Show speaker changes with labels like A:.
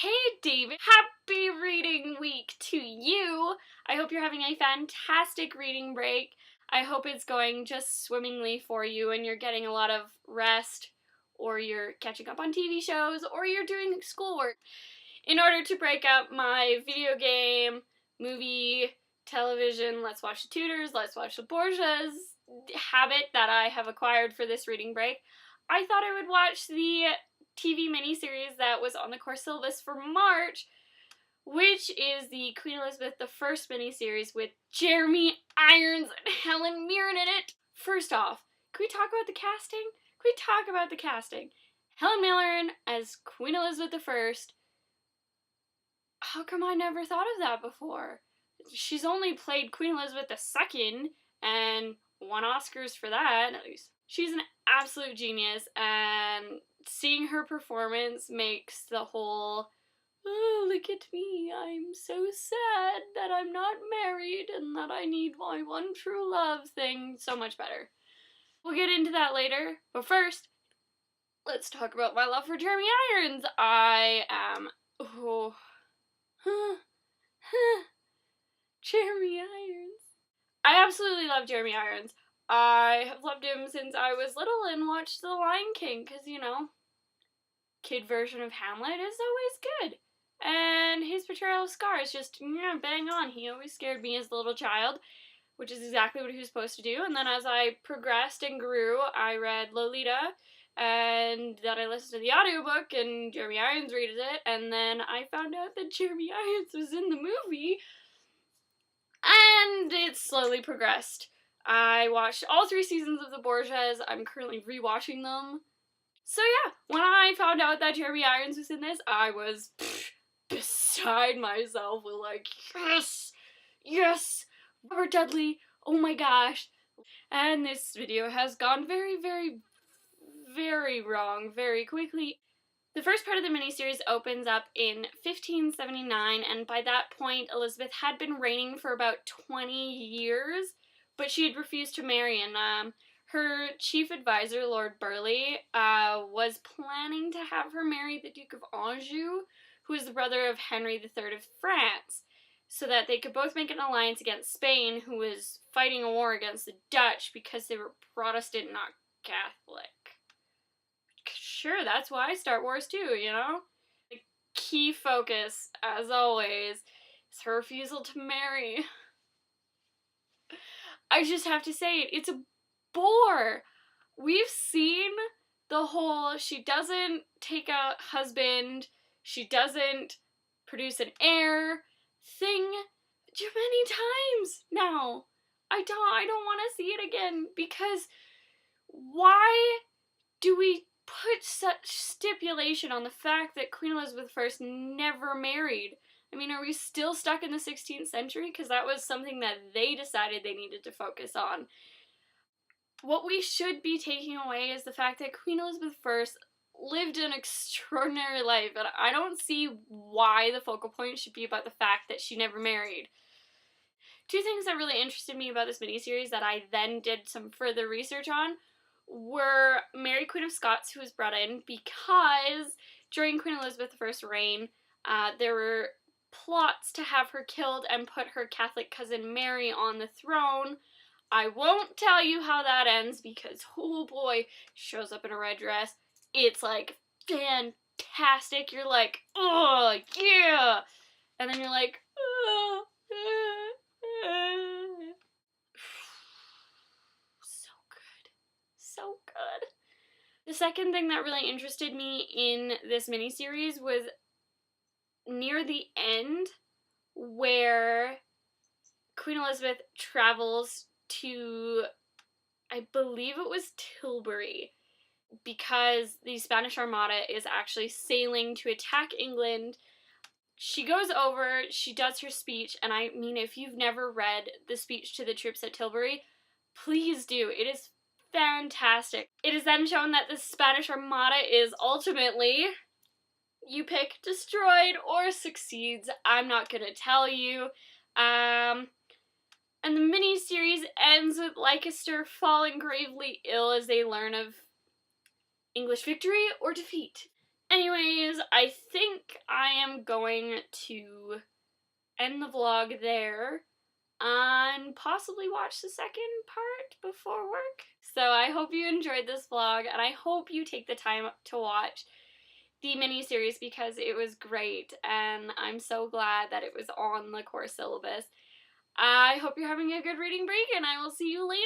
A: Hey David, happy reading week to you! I hope you're having a fantastic reading break. I hope it's going just swimmingly for you and you're getting a lot of rest, or you're catching up on TV shows, or you're doing schoolwork. In order to break up my video game, movie, television, let's watch the Tudors, let's watch the Borgias habit that I have acquired for this reading break, I thought I would watch the TV miniseries that was on the course syllabus for March, which is the Queen Elizabeth I miniseries with Jeremy Irons and Helen Mirren in it. First off, can we talk about the casting? Helen Mirren as Queen Elizabeth I. How come I never thought of that before? She's only played Queen Elizabeth II and won Oscars for that, at least. She's an absolute genius, and seeing her performance makes the whole, oh, look at me, I'm so sad that I'm not married and that I need my one true love thing so much better. We'll get into that later, but first, let's talk about my love for Jeremy Irons. Jeremy Irons. I absolutely love Jeremy Irons. I have loved him since I was little and watched The Lion King, because, you know, kid version of Hamlet is always good. And his portrayal of Scar is just, bang on. He always scared me as a little child, which is exactly what he was supposed to do. And then as I progressed and grew, I read Lolita, and then I listened to the audiobook, and Jeremy Irons reads it, and then I found out that Jeremy Irons was in the movie, and it slowly progressed. I watched all 3 seasons of The Borgias. I'm currently rewatching them. So yeah, when I found out that Jeremy Irons was in this, I was beside myself with like, yes, Robert Dudley, oh my gosh. And this video has gone very, very, very wrong very quickly. The first part of the miniseries opens up in 1579, and by that point Elizabeth had been reigning for about 20 years, but she had refused to marry, and her chief advisor, Lord Burleigh, was planning to have her marry the Duke of Anjou, who is the brother of Henry III of France, so that they could both make an alliance against Spain, who was fighting a war against the Dutch because they were Protestant, not Catholic. Sure, that's why Star Wars too, you know? The key focus, as always, is her refusal to marry. I just have to say it, it's a bore. We've seen the whole, she doesn't take a husband, she doesn't produce an heir thing too many times now. I don't want to see it again, because why do we put such stipulation on the fact that Queen Elizabeth I never married? I mean, are we still stuck in the 16th century? Because that was something that they decided they needed to focus on. What we should be taking away is the fact that Queen Elizabeth I lived an extraordinary life, and I don't see why the focal point should be about the fact that she never married. 2 things that really interested me about this miniseries that I then did some further research on were Mary, Queen of Scots, who was brought in because during Queen Elizabeth I's reign, there were plots to have her killed and put her Catholic cousin Mary on the throne. I won't tell you how that ends because, oh boy, she shows up in a red dress. It's like fantastic. You're like, oh yeah, and then you're like, oh. So good. The second thing that really interested me in this miniseries was near the end, where Queen Elizabeth travels to, I believe it was Tilbury, because the Spanish Armada is actually sailing to attack England. She goes over, she does her speech, and I mean, if you've never read the speech to the troops at Tilbury, please do. It is fantastic. It is then shown that the Spanish Armada is ultimately, you pick, destroyed or succeeds. I'm not gonna tell you. And the miniseries ends with Leicester falling gravely ill as they learn of English victory or defeat. Anyways, I think I am going to end the vlog there and possibly watch the second part before work. So I hope you enjoyed this vlog, and I hope you take the time to watch the mini-series because it was great, and I'm so glad that it was on the course syllabus. I hope you're having a good reading break, and I will see you later.